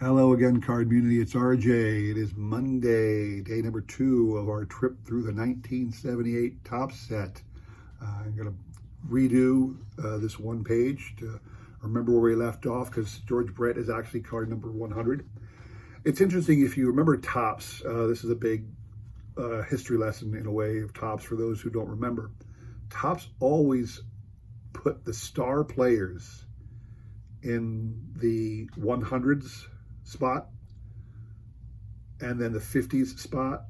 Hello again, Card Community. It's RJ. It is Monday, day number 2 of our trip through the 1978 Topps set. I'm going to redo this one page to remember where we left off because George Brett is actually card number 100. It's interesting if you remember Topps. This is a big history lesson in a way of Topps for those who don't remember. Topps always put the star players in the 100s spot, and then the 50s spot,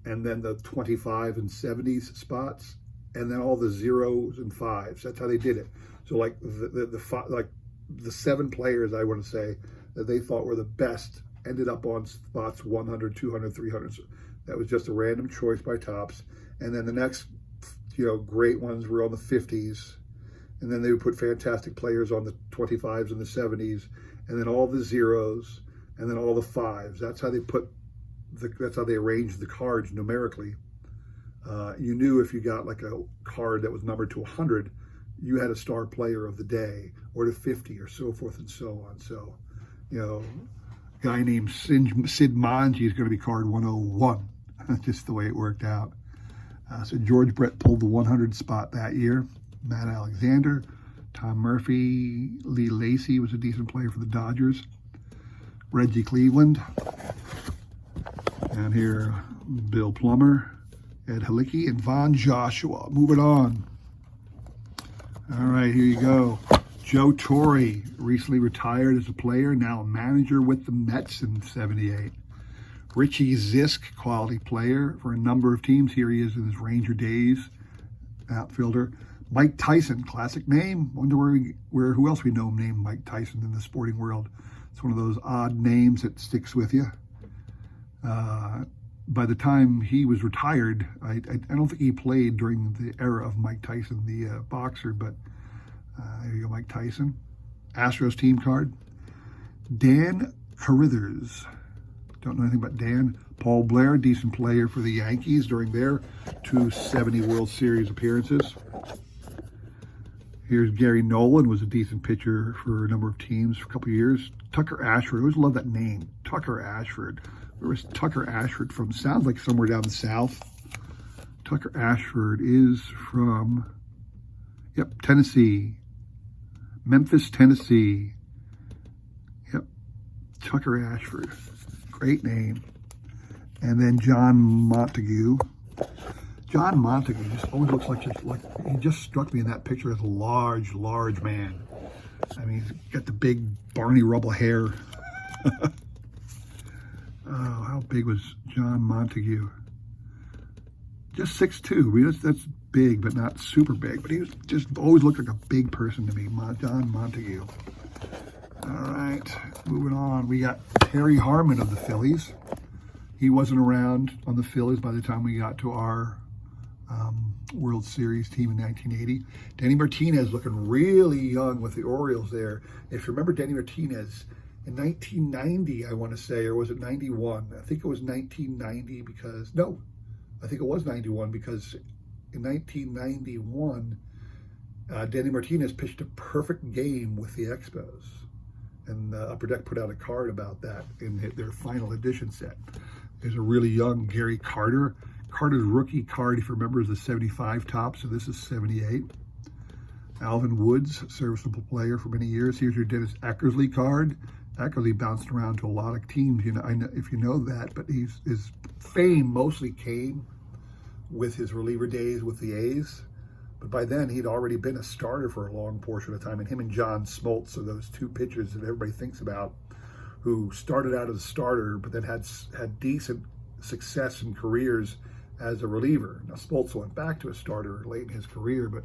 and then the 25 and 70s spots, and then all the zeros and fives. That's how they did it. So like the 7 players, I want to say, that they thought were the best ended up on spots 100, 200, 300. So that was just a random choice by Topps. And then the next, great ones were on the 50s. And then they would put fantastic players on the 25s and the 70s, and then all the zeros, and then all the fives. That's how they that's how they arranged the cards numerically. You knew if you got like a card that was numbered to 100, you had a star player of the day, or to 50, or so forth and so on. So, a guy named Sid Manji is going to be card 101. Just the way it worked out. So George Brett pulled the 100 spot that year. Matt Alexander, Tom Murphy, Lee Lacy was a decent player for the Dodgers. Reggie Cleveland. And here, Bill Plummer, Ed Halicki, and Von Joshua. Moving on. All right, here you go. Joe Torre, recently retired as a player, now a manager with the Mets in '78. Richie Zisk, quality player for a number of teams. Here he is in his Ranger days, outfielder. Mike Tyson, classic name. Wonder who else we know named Mike Tyson in the sporting world. It's one of those odd names that sticks with you. By the time he was retired, I don't think he played during the era of Mike Tyson, the boxer, but there you go, Mike Tyson. Astros team card. Dan Carithers. Don't know anything about Dan. Paul Blair, decent player for the Yankees during their 270 World Series appearances. Here's Gary Nolan, was a decent pitcher for a number of teams for a couple of years. Tucker Ashford, I always love that name, Tucker Ashford. Where was Tucker Ashford from? Sounds like somewhere down the south. Tucker Ashford is from, Tennessee. Memphis, Tennessee. Tucker Ashford, great name. And then John Montague. John Montague just always looks like he just struck me in that picture as a large man. I mean, he's got the big Barney Rubble hair. Oh, how big was John Montague? Just 6'2". I mean, that's big, but not super big. But he was just always looked like a big person to me, John Montague. All right, moving on. We got Terry Harmon of the Phillies. He wasn't around on the Phillies by the time we got to our World Series team in 1980. Denny Martinez looking really young with the Orioles there. If you remember Denny Martinez in 1990, I want to say, or was it 91? I think it was 1990 because, no, I think it was 91 because in 1991, Denny Martinez pitched a perfect game with the Expos. And Upper Deck put out a card about that in their final edition set. There's a really young Gary Carter. Carter's rookie card, if you remember, is the 75 top, so this is 78. Alvin Woods, serviceable player for many years. Here's your Dennis Eckersley card. Eckersley bounced around to a lot of teams, I know if you know that, but his fame mostly came with his reliever days with the A's. But by then, he'd already been a starter for a long portion of time, and him and John Smoltz are those two pitchers that everybody thinks about, who started out as a starter, but then had decent success in careers as a reliever. Now, Smoltz went back to a starter late in his career, but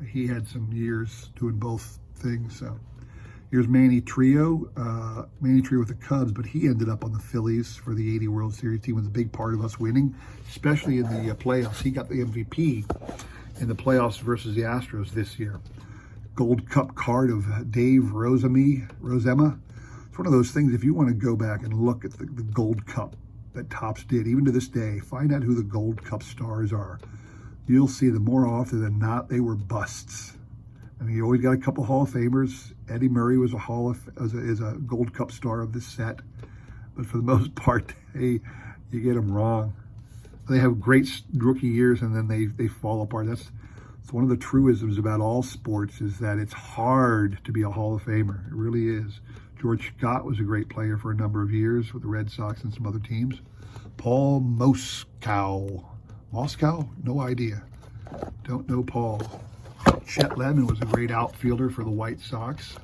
he had some years doing both things. So here's Manny Trio. Manny Trio with the Cubs, but he ended up on the Phillies for the '80 World Series team. Was a big part of us winning, especially in the playoffs. He got the MVP in the playoffs versus the Astros this year. Gold Cup card of Dave Rozema. It's one of those things, if you want to go back and look at the Gold Cup that Topps did, even to this day, find out who the Gold Cup stars are. You'll see that more often than not, they were busts. I mean, you always got a couple Hall of Famers, Eddie Murray was is a Gold Cup star of this set, but for the most part, you get them wrong. They have great rookie years and then they fall apart. It's one of the truisms about all sports, is that it's hard to be a Hall of Famer. It really is. George Scott was a great player for a number of years with the Red Sox and some other teams. Paul Moskow. Moscow? No idea. Don't know Paul. Chet Lemon was a great outfielder for the White Sox.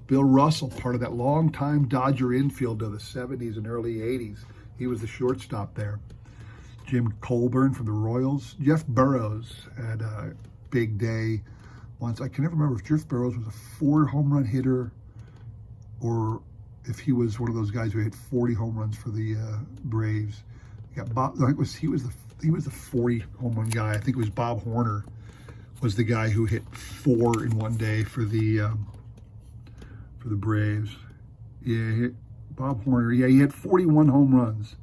Bill Russell, part of that long-time Dodger infield of the 70s and early 80s. He was the shortstop there. Jim Colburn from the Royals. Jeff Burroughs had a big day once. I can never remember if Jeff Burroughs was a 4-home-run hitter or if he was one of those guys who hit 40 home runs for the Braves. He was the 40 home run guy. I think it was Bob Horner was the guy who hit 4 in one day for the Braves. Yeah, Bob Horner. Yeah, he had 41 home runs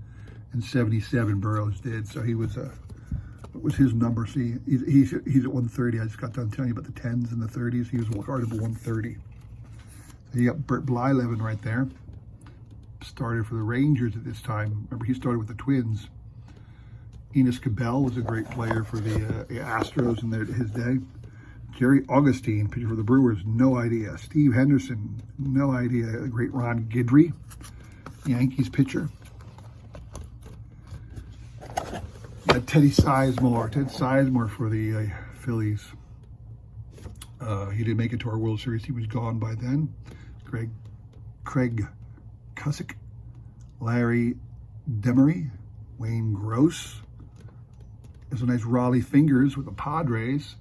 in '77. Burroughs did. So he was what was his number? See, he's at 130. I just got done telling you about the 10s and the 30s. He was a guard of 130. You got Bert Blyleven right there. Started for the Rangers at this time. Remember, he started with the Twins. Enos Cabell was a great player for the Astros in his day. Jerry Augustine, pitcher for the Brewers, no idea. Steve Henderson, no idea. The great Ron Guidry, Yankees pitcher. Teddy Sizemore. Ted Sizemore for the Phillies. He didn't make it to our World Series. He was gone by then. Craig Cusick, Larry Demery, Wayne Gross. There's a nice Raleigh Fingers with the Padres.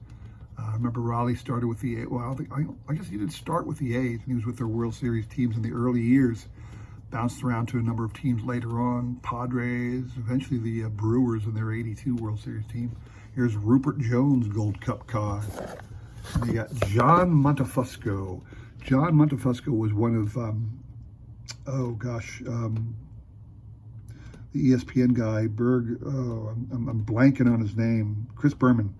I remember Raleigh started with the, well, I guess he didn't start with the A's, and he was with their World Series teams in the early years. Bounced around to a number of teams later on. Padres, eventually the Brewers in their '82 World Series team. Here's Rupert Jones Gold Cup card. And you got John Montefusco. John Montefusco was one of, the ESPN guy, I'm blanking on his name, Chris Berman.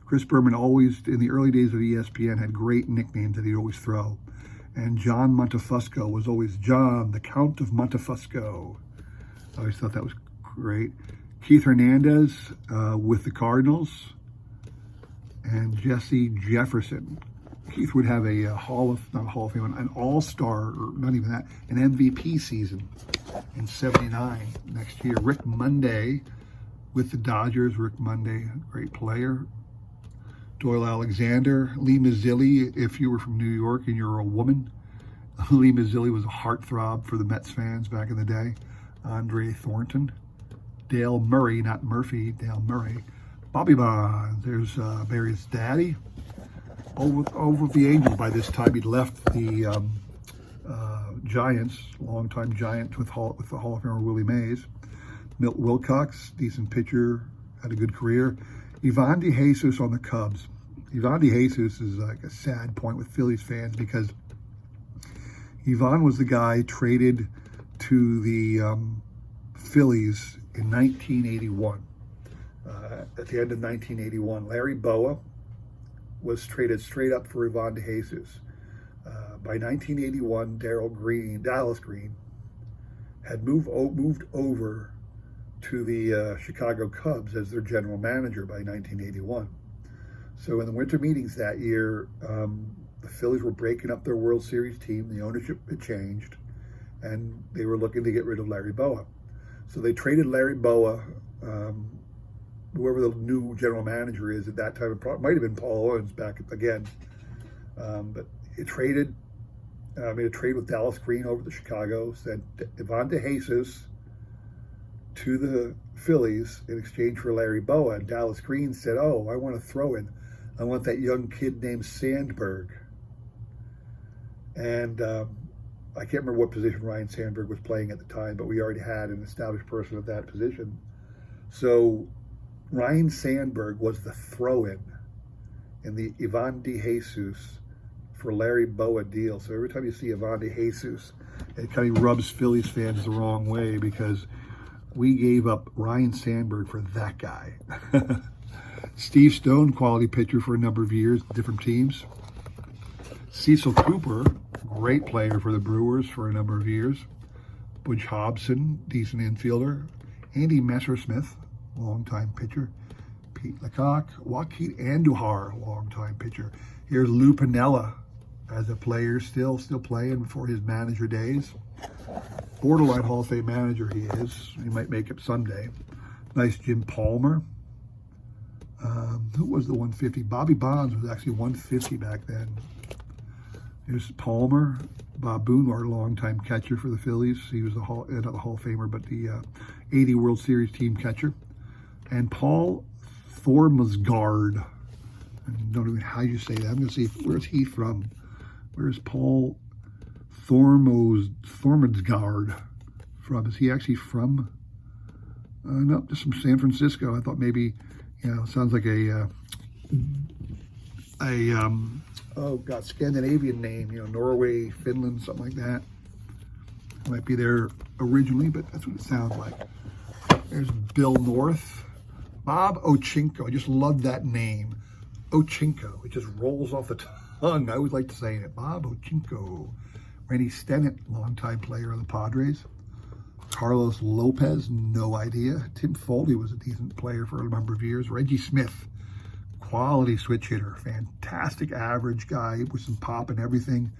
Chris Berman always, in the early days of ESPN, had great nicknames that he'd always throw. And John Montefusco was always John, the Count of Montefusco. I always thought that was great. Keith Hernandez with the Cardinals. And Jesse Jefferson. Keith would have a an all-star, or not even that, an MVP season in '79 next year. Rick Monday with the Dodgers. Rick Monday, great player. Doyle Alexander, Lee Mazzilli, if you were from New York and you're a woman. Lee Mazzilli was a heartthrob for the Mets fans back in the day. Andre Thornton. Dale Murray, not Murphy, Dale Murray. Bobby Bonds, there's Barry's daddy. Over with the Angels by this time. He'd left the Giants, longtime Giant with the Hall of Famer Willie Mays. Milt Wilcox, decent pitcher, had a good career. Ivan DeJesus on the Cubs. Ivan DeJesus is like a sad point with Phillies fans because Ivan was the guy traded to the Phillies in 1981. At the end of 1981, Larry Bowa was traded straight up for Ivan DeJesus. By 1981, Dallas Green, had moved over to the Chicago Cubs as their general manager by 1981. So in the winter meetings that year, the Phillies were breaking up their World Series team. The ownership had changed, and they were looking to get rid of Larry Bowa. So they traded Larry Bowa, whoever the new general manager is at that time. It might have been Paul Owens back again. But it made a trade with Dallas Green over to Chicago, sent Ivan DeJesus to the Phillies in exchange for Larry Bowa. And Dallas Green said, I want to throw in. I want that young kid named Sandberg. And I can't remember what position Ryan Sandberg was playing at the time, but we already had an established person at that position. So Ryan Sandberg was the throw-in in the Ivan DeJesus for Larry Bowa deal. So every time you see Ivan DeJesus, it kind of rubs Phillies fans the wrong way because we gave up Ryan Sandberg for that guy. Steve Stone, quality pitcher for a number of years, different teams. Cecil Cooper, great player for the Brewers for a number of years. Butch Hobson, decent infielder. Andy Messersmith, longtime pitcher. Pete Lecoq, Joaquin Andujar, longtime pitcher. Here's Lou Piniella as a player, still playing for his manager days. Borderline Hall of Fame manager he is. He might make it someday. Nice Jim Palmer. Who was the 150? Bobby Bonds was actually 150 back then. Here's Palmer. Bob Boone, our longtime catcher for the Phillies. He was not the Hall of Famer, but the 80 World Series team catcher. And Paul Thormsgaard. I don't even know how you say that. I'm going to see, where's he from? Where's Paul Thormsgaard from? Is he actually from? No, just from San Francisco. I thought maybe, sounds like Scandinavian name, Norway, Finland, something like that. Might be there originally, but that's what it sounds like. There's Bill North. Bob Ochinko. I just love that name. Ochinko. It just rolls off the tongue. I always like to say it. Bob Ochinko. Randy Stennett, longtime player of the Padres. Carlos Lopez, no idea. Tim Foley was a decent player for a number of years. Reggie Smith, quality switch hitter. Fantastic average guy with some pop and everything.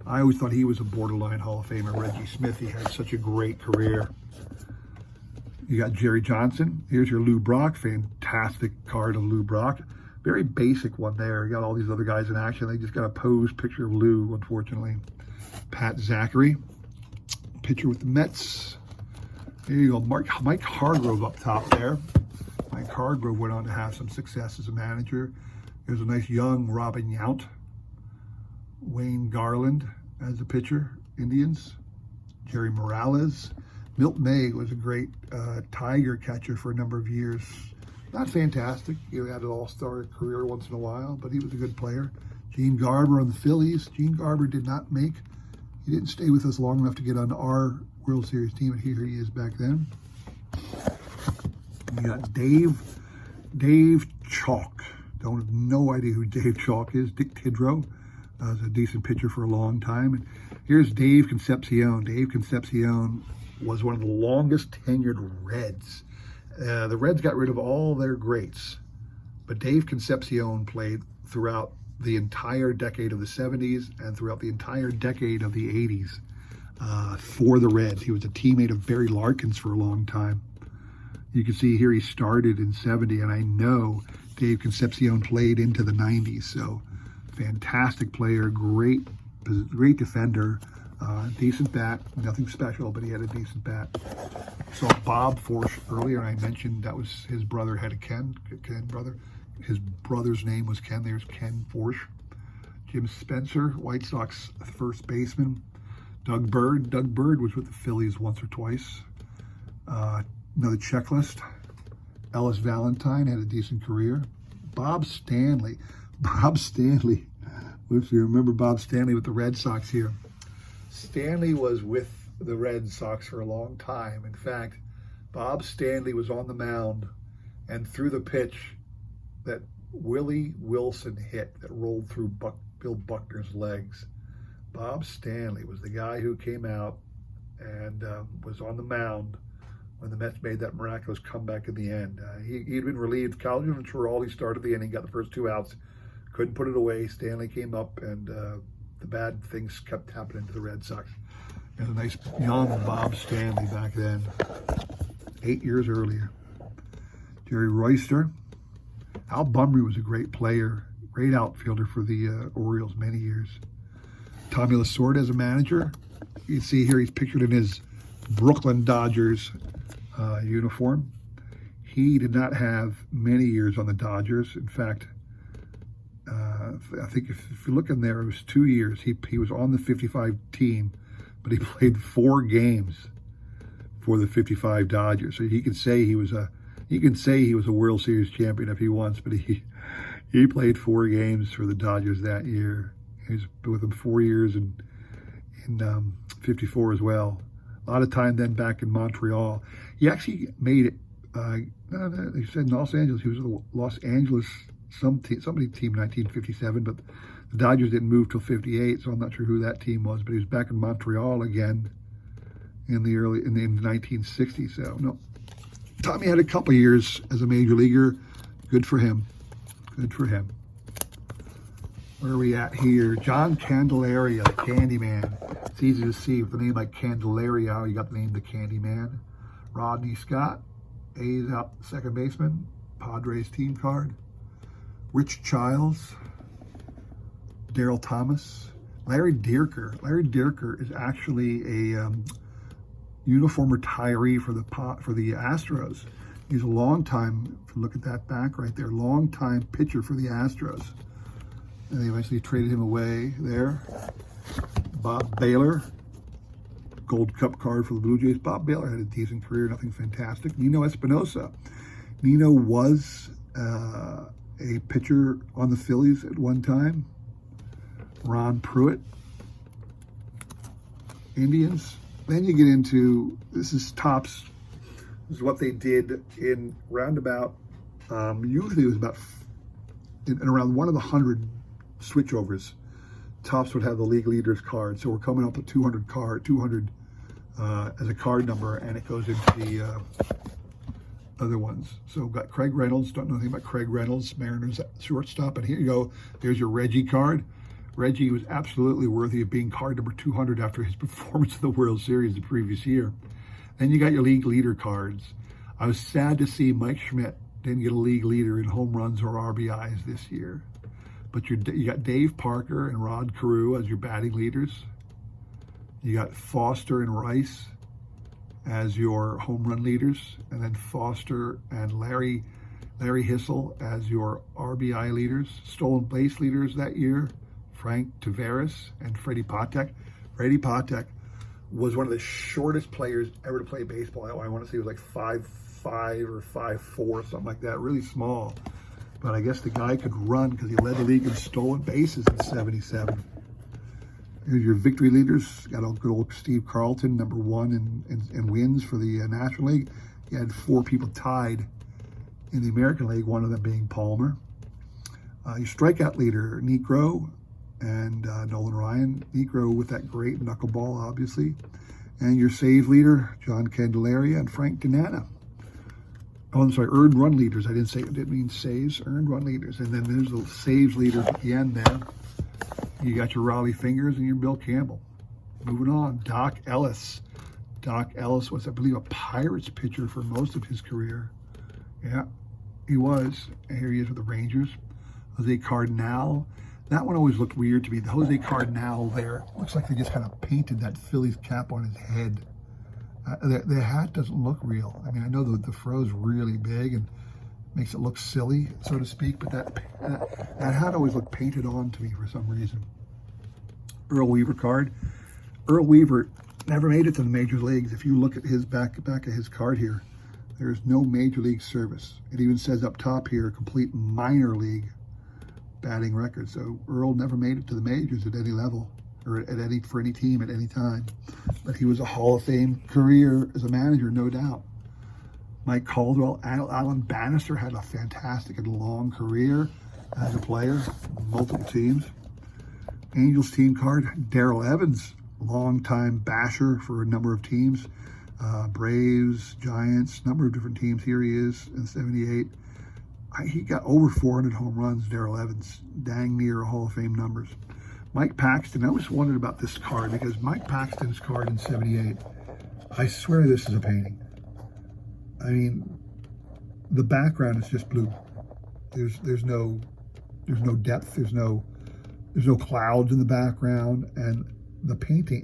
I always thought he was a borderline Hall of Famer. Reggie Smith, he had such a great career. You got Jerry Johnson. Here's your Lou Brock. Fantastic card of Lou Brock. Very basic one there. You got all these other guys in action. They just got a posed picture of Lou, unfortunately. Pat Zachary, pitcher with the Mets. There you go. Mike Hargrove up top there. Mike Hargrove went on to have some success as a manager. There's a nice young Robin Yount. Wayne Garland as a pitcher, Indians. Jerry Morales. Milt May was a great Tiger catcher for a number of years. Not fantastic. He had an all-star career once in a while, but he was a good player. Gene Garber on the Phillies. Gene Garber did not make, he didn't stay with us long enough to get on our World Series team, and here he is back then. You got Dave Chalk. Don't have no idea who Dave Chalk is. Dick Tidrow was a decent pitcher for a long time. And here's Dave Concepcion. Dave Concepcion was one of the longest tenured Reds. The Reds got rid of all their greats, but Dave Concepcion played throughout the entire decade of the 70s and throughout the entire decade of the 80s for the Reds. He was a teammate of Barry Larkins for a long time. You can see here he started in 70, and I know Dave Concepcion played into the 90s, so fantastic player, great defender. Decent bat, nothing special, but he had a decent bat. Saw Bob Forsch earlier, and I mentioned that was his brother had a Ken brother. His brother's name was Ken. There's Ken Forsch. Jim Spencer, White Sox first baseman. Doug Bird. Doug Bird was with the Phillies once or twice. Another checklist. Ellis Valentine had a decent career. Bob Stanley. If you remember Bob Stanley with the Red Sox here. Stanley was with the Red Sox for a long time. In fact, Bob Stanley was on the mound and threw the pitch that Willie Wilson hit that rolled through Bill Buckner's legs. Bob Stanley was the guy who came out and was on the mound when the Mets made that miraculous comeback in the end. He'd been relieved. Cal Ventura started the inning, got the first two outs, couldn't put it away. Stanley came up, and the bad things kept happening to the Red Sox. There's a nice young Bob Stanley back then, 8 years earlier. Jerry Royster. Al Bunbury was a great player, great outfielder for the Orioles many years. Tommy Lasorda as a manager. You can see here he's pictured in his Brooklyn Dodgers uniform. He did not have many years on the Dodgers. In fact, I think if you look in there, it was 2 years. He was on the 55 team, but he played 4 games for the 55 Dodgers. So he can say he was a World Series champion if he wants, but he played 4 games for the Dodgers that year. He was with them 4 years in 54 as well. A lot of time then back in Montreal. He actually made it. They said in Los Angeles. He was with the Los Angeles somebody team 1957, but The Dodgers didn't move till 58, so I'm not sure who that team was, but he was back in Montreal again in the 1960s. So no, Tommy had a couple years as a major leaguer. Good for him. Good for him. Where are we at here? John Candelaria, the Candyman. It's easy to see with a name like Candelaria how you got the name the Candyman. Rodney Scott, A's out second baseman, Padres team card. Rich Childs, Daryl Thomas, Larry Dierker. Larry Dierker is actually a uniform retiree for the Astros. He's a long time, if you look at that back right there, long time pitcher for the Astros. And they eventually traded him away there. Bob Baylor, Gold Cup card for the Blue Jays. Bob Baylor had a decent career, nothing fantastic. Nino Espinosa. Nino was a pitcher on the Phillies at one time. Ron Pruitt, Indians. Then you get into, this is Topps. This is what they did in roundabout, usually it was about, in around one of the 100 switchovers, Topps would have the league leaders card. So we're coming up with 200 as a card number, and it goes into the other ones. So we've got Craig Reynolds. Don't know anything about Craig Reynolds, Mariners shortstop. And here you go. There's your Reggie card. Reggie was absolutely worthy of being card number 200 after his performance in the World Series the previous year. Then you got your league leader cards. I was sad to see Mike Schmidt didn't get a league leader in home runs or RBIs this year. But you got Dave Parker and Rod Carew as your batting leaders. You got Foster and Rice as your home run leaders, and then Foster and Larry Hissel as your RBI leaders. Stolen base leaders that year, Frank Taveras and Freddie Patek. Freddie Patek was one of the shortest players ever to play baseball. I want to say he was like 5'5" or 5'4", something like that, really small. But I guess the guy could run because he led the league in stolen bases in '77. Here's your victory leaders. Got good old Steve Carlton, number 1 in wins for the National League. He had 4 people tied in the American League, one of them being Palmer. Your strikeout leader, Niekro and Nolan Ryan. Niekro with that great knuckleball, obviously. And your save leader, John Candelaria and Frank Tanana. Oh, I'm sorry, earned run leaders. I didn't mean saves, earned run leaders. And then there's the saves leaders at the end there. You got your Raleigh Fingers and your Bill Campbell. Moving on, Doc Ellis. Doc Ellis was, I believe, a Pirates pitcher for most of his career. Yeah, he was. And here he is with the Rangers. Jose Cardinal. That one always looked weird to me. The Jose Cardinal there. Looks like they just kind of painted that Phillies cap on his head. The hat doesn't look real. I mean, I know the fro's really big and makes it look silly, so to speak, but that hat always looked painted on to me for some reason. Earl Weaver card. Earl Weaver never made it to the major leagues. If you look at his back of his card here, there's no major league service. It even says up top here, complete minor league batting record. So Earl never made it to the majors at any level or for any team at any time. But he was a Hall of Fame career as a manager, no doubt. Mike Caldwell, Alan Bannister had a fantastic and long career as a player, multiple teams. Angels team card, Darrell Evans, longtime basher for a number of teams. Braves, Giants, number of different teams. Here he is in '78. He got over 400 home runs, Darrell Evans, dang near Hall of Fame numbers. Mike Paxton, I always wondered about this card because Mike Paxton's card in '78, I swear this is a painting. I mean, the background is just blue. There's no depth. There's no clouds in the background, and the painting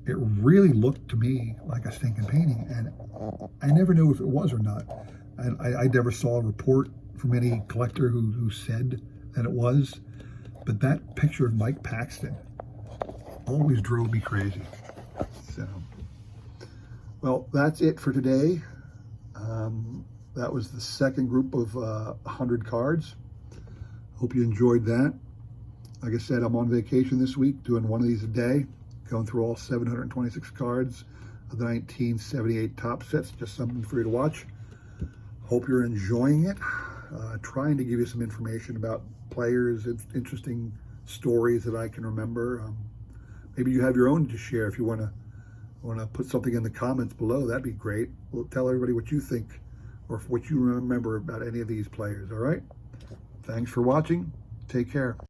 it really looked to me like a stinking painting, and I never knew if it was or not. And I never saw a report from any collector who said that it was. But that picture of Mike Paxton always drove me crazy. So, well, that's it for today. That was the second group of 100 cards. Hope you enjoyed that. Like I said, I'm on vacation this week, doing one of these a day, going through all 726 cards of the 1978 Topps sets. Just something for you to watch. Hope you're enjoying it. Trying to give you some information about players, interesting stories that I can remember. Maybe you have your own to share. If you want to put something in the comments below, that'd be great. We'll tell everybody what you think or what you remember about any of these players. All right. Thanks for watching. Take care.